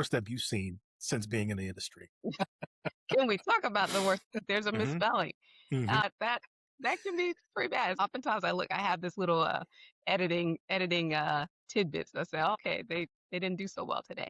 step you've seen since being in the industry? Can we talk about the worst? There's a Hmm. misspelling. Hmm. That can be pretty bad. Oftentimes I have this little editing tidbits that say, okay, they didn't do so well today.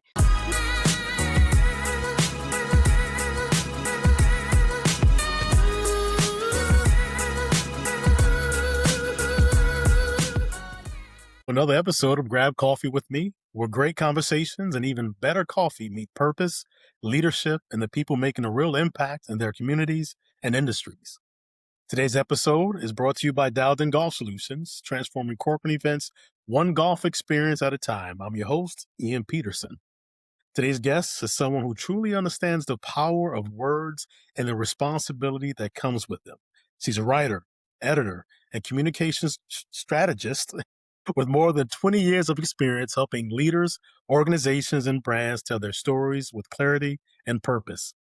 Another episode of Grab Coffee with Me, where great conversations and even better coffee meet purpose, leadership, and the people making a real impact in their communities and industries. Today's episode is brought to you by Dowden Golf Solutions, transforming corporate events one golf experience at a time. I'm your host, Ian Peterson. Today's guest is someone who truly understands the power of words and the responsibility that comes with them. She's a writer, editor, and communications strategist with more than 20 years of experience helping leaders, organizations, and brands tell their stories with clarity and purpose.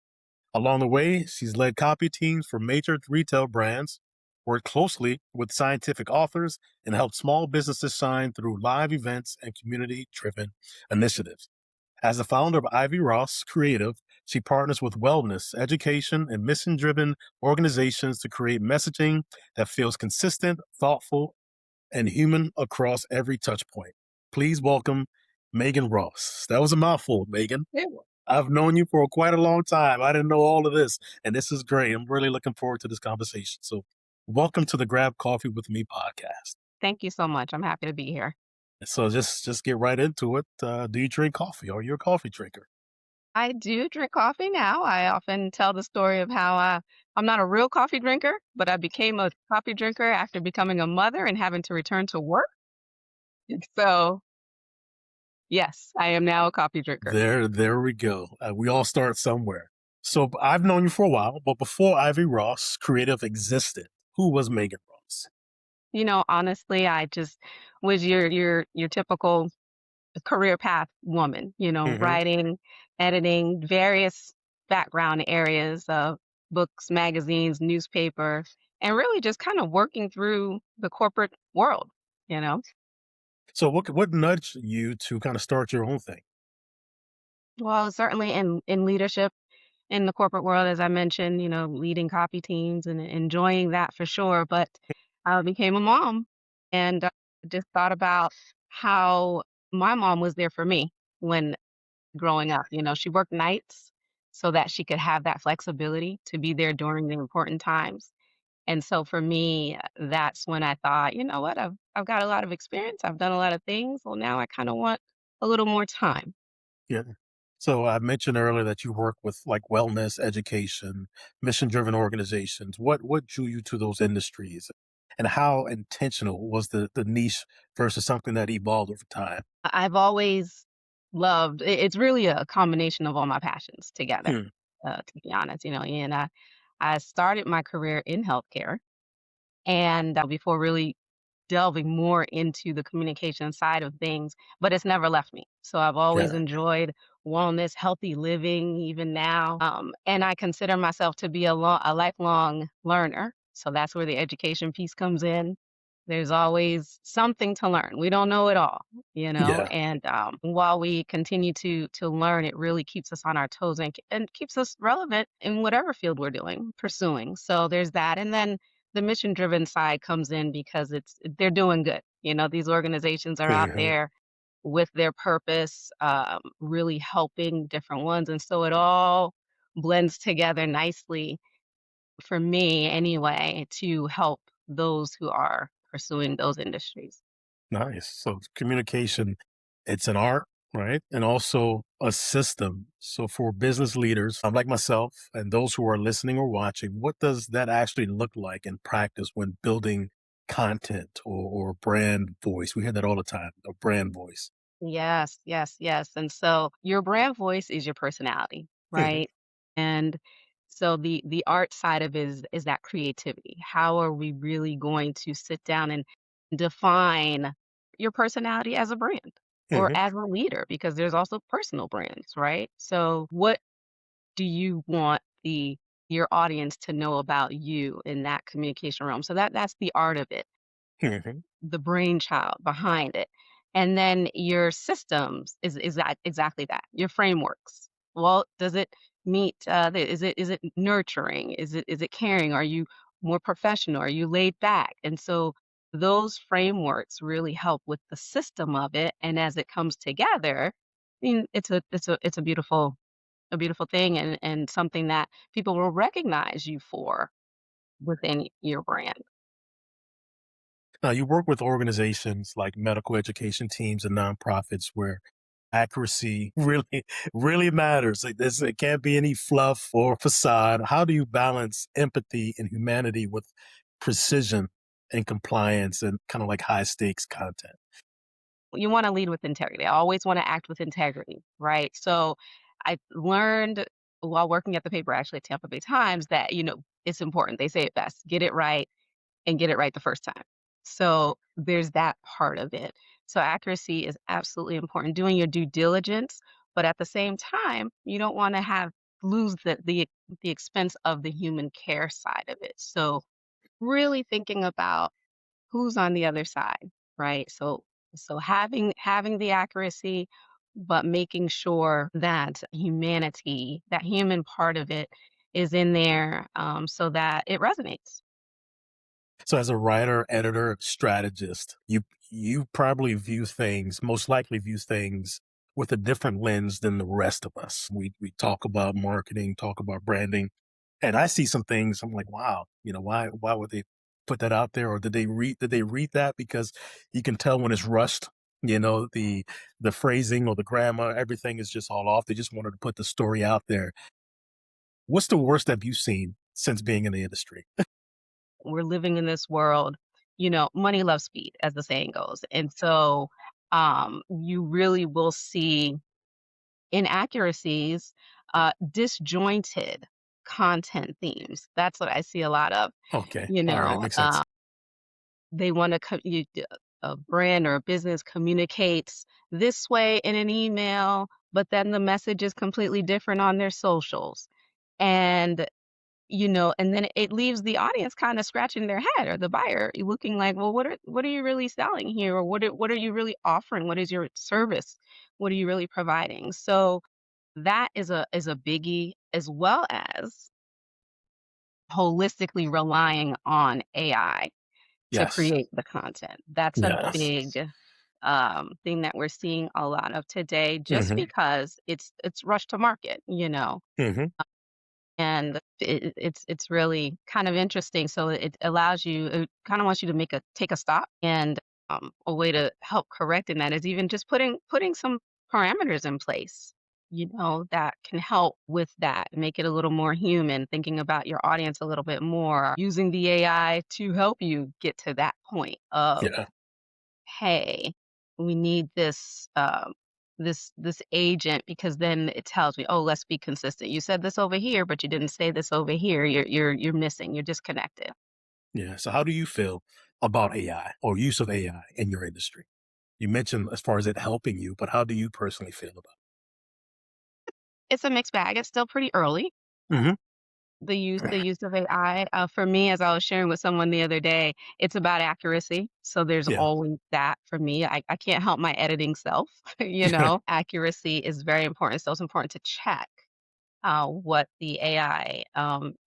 Along the way, she's led copy teams for major retail brands, worked closely with scientific authors, and helped small businesses shine through live events and community-driven initiatives. As the founder of Ivy Ross Creative, she partners with wellness, education, and mission-driven organizations to create messaging that feels consistent, thoughtful, and human across every touch point. Please welcome Meaghan Ross. That was a mouthful, Meaghan. Yeah. I've known you for quite a long time. I didn't know all of this, and this is great. I'm really looking forward to this conversation. So welcome to the Grab Coffee with Me podcast. Thank you so much. I'm happy to be here. So just get right into it. Do you drink coffee? Are you a coffee drinker? I do drink coffee now. I often tell the story of how I'm not a real coffee drinker, but I became a coffee drinker after becoming a mother and having to return to work. So, yes, I am now a coffee drinker. There we go. We all start somewhere. So I've known you for a while, but before Ivy Ross Creative existed, who was Meaghan Ross? Honestly, I just was your typical career path woman, Hmm. writing, editing, various background areas of books, magazines, newspaper, and really just kind of working through the corporate world, you know. So what nudged you to kind of start your own thing? Well, certainly in leadership in the corporate world, as I mentioned, leading copy teams and enjoying that for sure. But I became a mom and just thought about how my mom was there for me when growing up. She worked nights so that she could have that flexibility to be there during the important times. And so for me, that's when I thought, you know what, I've got a lot of experience. I've done a lot of things. Well, now I kind of want a little more time. Yeah. So I mentioned earlier that you work with like wellness, education, mission-driven organizations. What drew you to those industries, and how intentional was the niche versus something that evolved over time? I've always loved it's really a combination of all my passions together, Hmm. to be honest, and I started my career in healthcare and before really delving more into the communication side of things, but it's never left me. So I've always Yeah. enjoyed wellness, healthy living, even now. And I consider myself to be a lifelong learner. So that's where the education piece comes in. There's always something to learn. We don't know it all, Yeah. and while we continue to learn, it really keeps us on our toes and keeps us relevant in whatever field we're pursuing. So there's that. And then the mission driven side comes in because they're doing good. These organizations are out Mhm. there with their purpose, really helping different ones. And so it all blends together nicely for me anyway to help those who are pursuing those industries. Nice. So communication, it's an art, right? And also a system. So for business leaders like myself and those who are listening or watching, what does that actually look like in practice when building content or brand voice? We hear that all the time, a brand voice. Yes, yes, yes. And so your brand voice is your personality, Mhm. right? And so the art side of it is that creativity. How are we really going to sit down and define your personality as a brand or Mhm. as a leader? Because there's also personal brands, right? So what do you want the your audience to know about you in that communication realm? So that's the art of it, Mhm. the brainchild behind it. And then your systems is that exactly that, your frameworks. Well, does it meet, is it nurturing? Is it caring? Are you more professional? Are you laid back? And so those frameworks really help with the system of it, and as it comes together, I mean, it's a beautiful thing and something that people will recognize you for within your brand. Now, you work with organizations like medical education teams and nonprofits where accuracy really, really matters. It can't be any fluff or facade. How do you balance empathy and humanity with precision and compliance and kind of like high stakes content? You wanna lead with integrity. I always wanna act with integrity, right? So, I learned while working at the paper, actually at Tampa Bay Times, that, it's important. They say it best, "Get it right and get it right the first time." So, there's that part of it. So, accuracy is absolutely important, doing your due diligence, but at the same time, you don't wanna have lose the expense of the human care side of it. So, really thinking about who's on the other side, right? So having the accuracy, but making sure that humanity, that human part of it is in there, so that it resonates. So as a writer, editor, strategist, you probably view things, most likely view things with a different lens than the rest of us. We talk about marketing, talk about branding, and I see some things I'm like, wow, why would they put that out there? Or did they read that? Because you can tell when it's rushed, the phrasing or the grammar, everything is just all off. They just wanted to put the story out there. What's the worst that you've seen since being in the industry? We're living in this world, money loves speed, as the saying goes. And so you really will see inaccuracies, disjointed content themes. That's what I see a lot of. Okay. You All right. know, Makes uh, sense. they want to a brand or a business communicates this way in an email, but then the message is completely different on their socials. And and then it leaves the audience kind of scratching their head, or the buyer looking like, well, what are you really selling here, or what are you really offering? What is your service? What are you really providing? So that is a biggie, as well as holistically relying on AI to Yes. create the content. That's a Yes. big thing that we're seeing a lot of today, just Mhm. because it's rushed to market, Mhm. and it's really kind of interesting. So it allows you, it kind of wants you to take a stop, and a way to help correct in that is even just putting some parameters in place, that can help with that, make it a little more human, thinking about your audience a little bit more, using the AI to help you get to that point of, Yeah. hey, we need this agent, because then it tells me, oh, let's be consistent. You said this over here, but you didn't say this over here. You're missing. You're disconnected. Yeah. So how do you feel about AI or use of AI in your industry? You mentioned as far as it helping you, but how do you personally feel about It's a mixed bag. It's still pretty early. it? Mhm. The use of AI, for me, as I was sharing with someone the other day, it's about accuracy. So there's Yeah. always that for me. I can't help my editing self. Accuracy is very important. So it's important to check what the AI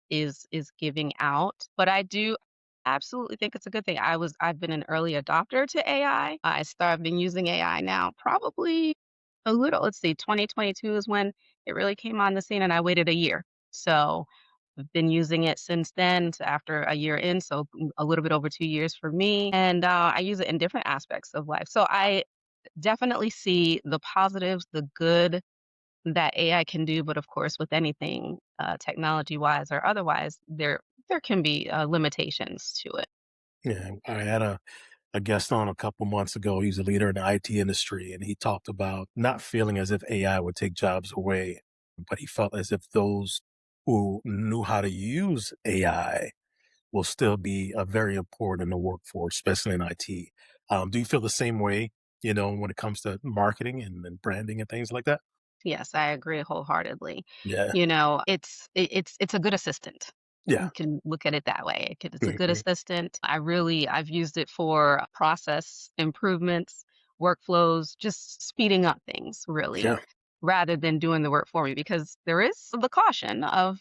is giving out. But I do absolutely think it's a good thing. I've been an early adopter to AI. I've been using AI now probably a little. Let's see, 2022 is when it really came on the scene, and I waited a year. So I've been using it since then. So after a year in, so a little bit over 2 years for me, and I use it in different aspects of life. So I definitely see the positives, the good that AI can do, but of course, with anything, technology-wise or otherwise, there can be, limitations to it. Yeah. I had a guest on a couple months ago. He's a leader in the IT industry, and he talked about not feeling as if AI would take jobs away, but he felt as if those who knew how to use AI will still be very important in the workforce, especially in IT. Do you feel the same way, when it comes to marketing and branding and things like that? Yes, I agree wholeheartedly. Yeah. It's a good assistant. Yeah. You can look at it that way. It's a good Mhm. assistant. I've used it for process improvements, workflows, just speeding up things really, Yeah. rather than doing the work for me because there is the caution of,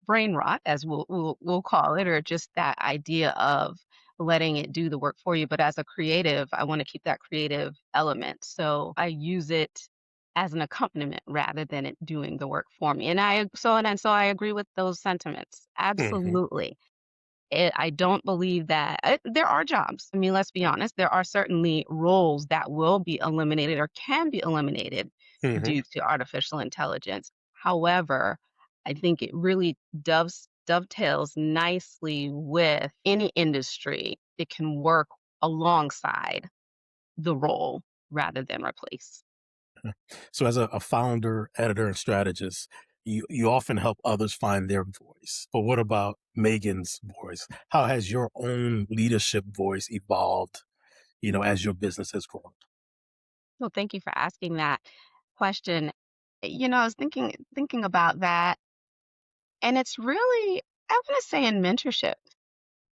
brain rot, as we'll call it, or just that idea of letting it do the work for you. But as a creative, I want to keep that creative element. So I use it as an accompaniment rather than it doing the work for me. And so I agree with those sentiments. Hmm. Absolutely. I don't believe that there are jobs. I mean, let's be honest, there are certainly roles that will be eliminated or can be eliminated Hmm. due to artificial intelligence. However, I think it really dovetails nicely with any industry. It can work alongside the role rather than replace. So, as a founder, editor, and strategist, you often help others find their voice. But what about Megan's voice? How has your own leadership voice evolved, as your business has grown? Well, thank you for asking that question. I was thinking about that, and it's really, I'm gonna say, in mentorship,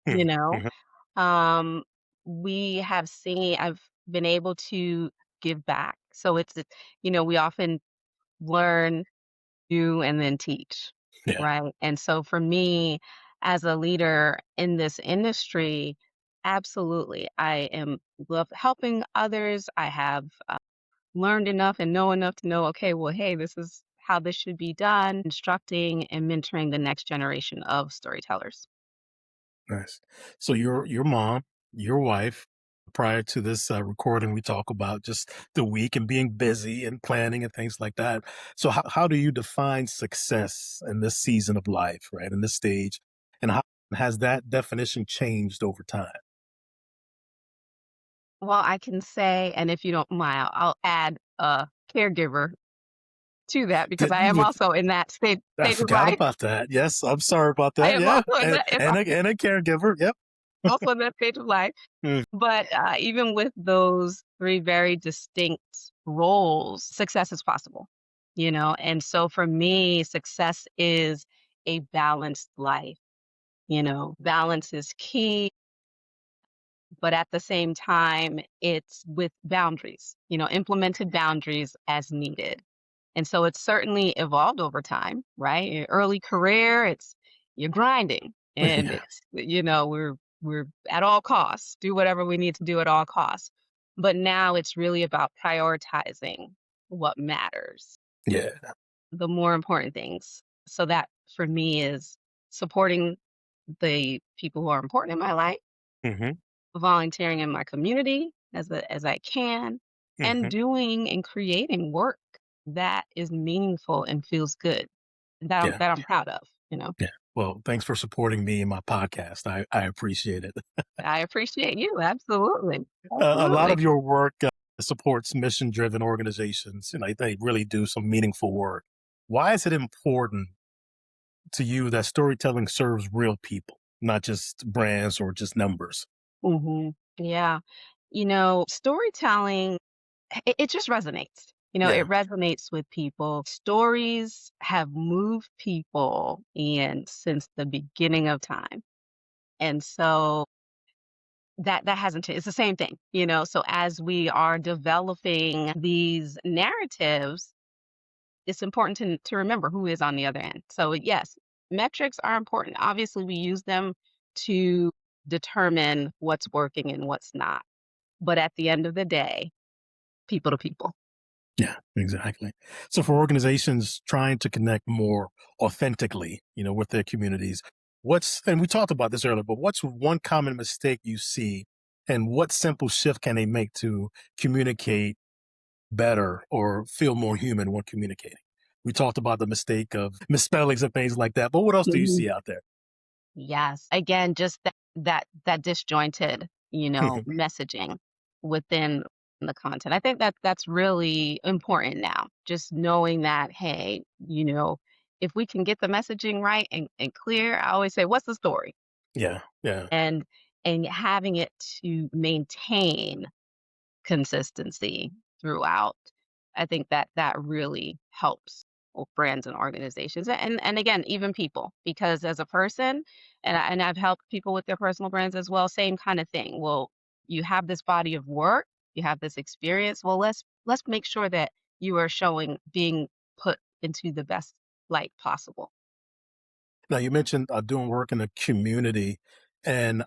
you know. Mm-hmm. Um, we have seen I've been able to give back. So we often learn, do, and then teach, Yeah, right? And so for me, as a leader in this industry, absolutely, I am love helping others. I have learned enough and know enough to know, okay, well, hey, this is how this should be done, instructing and mentoring the next generation of storytellers. nice. So your mom, your wife. Prior to this recording, we talk about just the week and being busy and planning and things like that. So, how do you define success in this season of life, right? In this stage, and how has that definition changed over time? Well, I can say, and if you don't mind, I'll add a caregiver to that because Did I am with also in that I stage of forgot life. about that. Yes, I'm sorry about I that. am Yeah, also in and a caregiver. Yep. also in that stage of life. Mm, But even with those three very distinct roles, success is possible, And so for me, success is a balanced life. Balance is key, but at the same time, it's with boundaries, implemented boundaries as needed. And so it's certainly evolved over time, right? Your early career, it's you're grinding and yeah, we're at all costs, do whatever we need to do at all costs. But now it's really about prioritizing what matters, yeah. the more important things. So that for me is supporting the people who are important in my life, Hmm. volunteering in my community as I can, and Hmm. doing and creating work that is meaningful and feels good, that I'm Yeah, that I'm proud of. yeah. Well, thanks for supporting me in my podcast. I appreciate it. I appreciate you, absolutely, A lot absolutely. of your work supports mission-driven organizations. They really do some meaningful work. Why is it important to you that storytelling serves real people, not just brands or just numbers? Yeah. Storytelling, it just resonates. Yeah, It resonates with people. Stories have moved people and since the beginning of time. And so that hasn't changed. It's the same thing, So as we are developing these narratives, it's important to remember who is on the other end. So yes, metrics are important. Obviously, we use them to determine what's working and what's not. But at the end of the day, people to people. yeah, exactly. So for organizations trying to connect more authentically, with their communities, and we talked about this earlier, but what's one common mistake you see and what simple shift can they make to communicate better or feel more human when communicating? We talked about the mistake of misspellings and things like that, but what else do you Mhm. see out there? Yes. Again, just that disjointed, messaging within the content. I think that's really important now. Just knowing that, hey, if we can get the messaging right and clear, I always say, what's the story? Yeah, yeah, And having it to maintain consistency throughout. I think that really helps with brands and organizations, and again, even people, because as a person, and I've helped people with their personal brands as well. Same kind of thing. Well, you have this body of work. you have this experience. Well, let's make sure that you are showing being put into the best light possible. Now you mentioned doing work in the community, and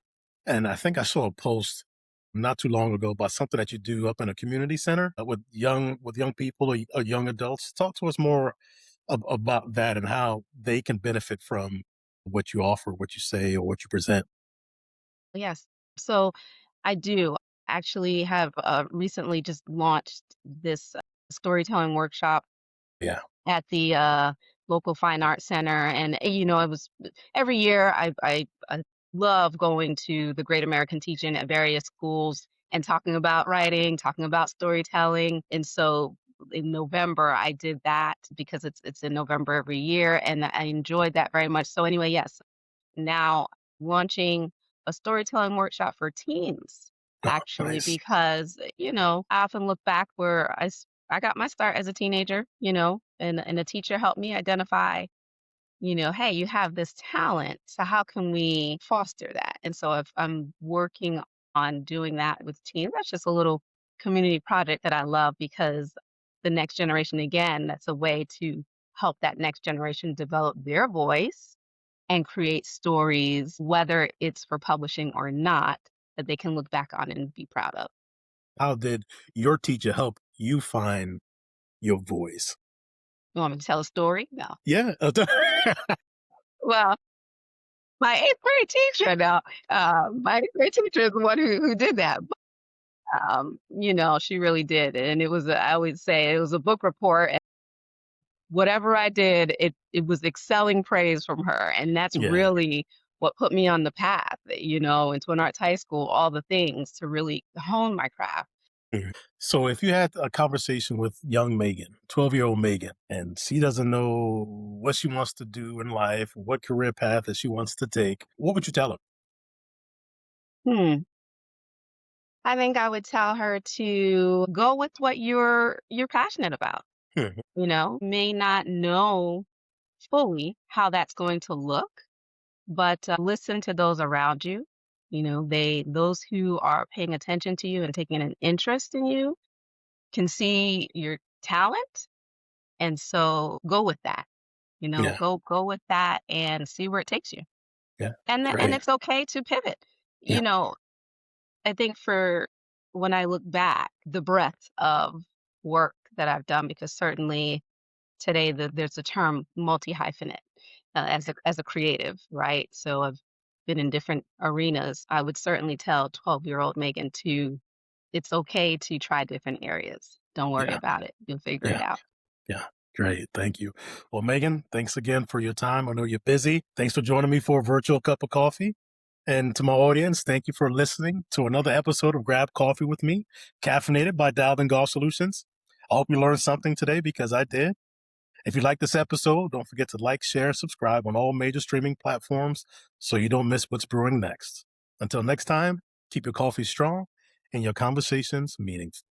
I think I saw a post not too long ago about something that you do up in a community center with young people or young adults. Talk to us more about that and how they can benefit from what you offer, what you say, or what you present. Yes. So I do actually have recently just launched this storytelling workshop Yeah, at the local fine arts center, and it was every year. I love going to the Great American Teaching at various schools and talking about writing, talking about storytelling, and so in November I did that because it's in November every year, and I enjoyed that very much. So anyway, yes, now launching a storytelling workshop for teens, actually, nice. because, I often look back where I got my start as a teenager, and a teacher helped me identify, hey, you have this talent. So how can we foster that? And so if I'm working on doing that with teens, that's just a little community project that I love because the next generation, again, that's a way to help that next generation develop their voice and create stories, whether it's for publishing or not, that they can look back on and be proud of. How did your teacher help you find your voice? You want me to tell a story? No. Yeah. Well, my eighth grade teacher now, my eighth grade teacher is the one who did that. But, she really did. And I always say it was a book report. And whatever I did, it was excelling praise from her. And that's Yeah. really what put me on the path, in Twin Arts High School, all the things to really hone my craft. Mhm. So if you had a conversation with young Megan, 12-year-old Megan, and she doesn't know what she wants to do in life, what career path that she wants to take, what would you tell her? Hmm. I think I would tell her to go with what you're passionate about. Mhm. May not know fully how that's going to look, but listen to those around you. Those who are paying attention to you and taking an interest in you can see your talent, and so go with that. Yeah. Go with that and see where it takes you. Yeah. And Great. it's okay to pivot. Yeah. You know, I think for when I look back, the breadth of work that I've done, because certainly today there's a term multi-hyphenate as a creative, right? So I've been in different arenas. I would certainly tell 12-year-old Megan to it's okay to try different areas. Don't worry Yeah. about it. You'll figure it Yeah. out. Yeah. Great. Thank you. Well, Megan, thanks again for your time. I know you're busy. Thanks for joining me for a virtual cup of coffee. And to my audience, thank you for listening to another episode of Grab Coffee with me, caffeinated by Dialed and Golf Solutions. I hope you learned something today because I did. If you like this episode, don't forget to like, share, subscribe on all major streaming platforms so you don't miss what's brewing next. Until next time, keep your coffee strong and your conversations meaningful.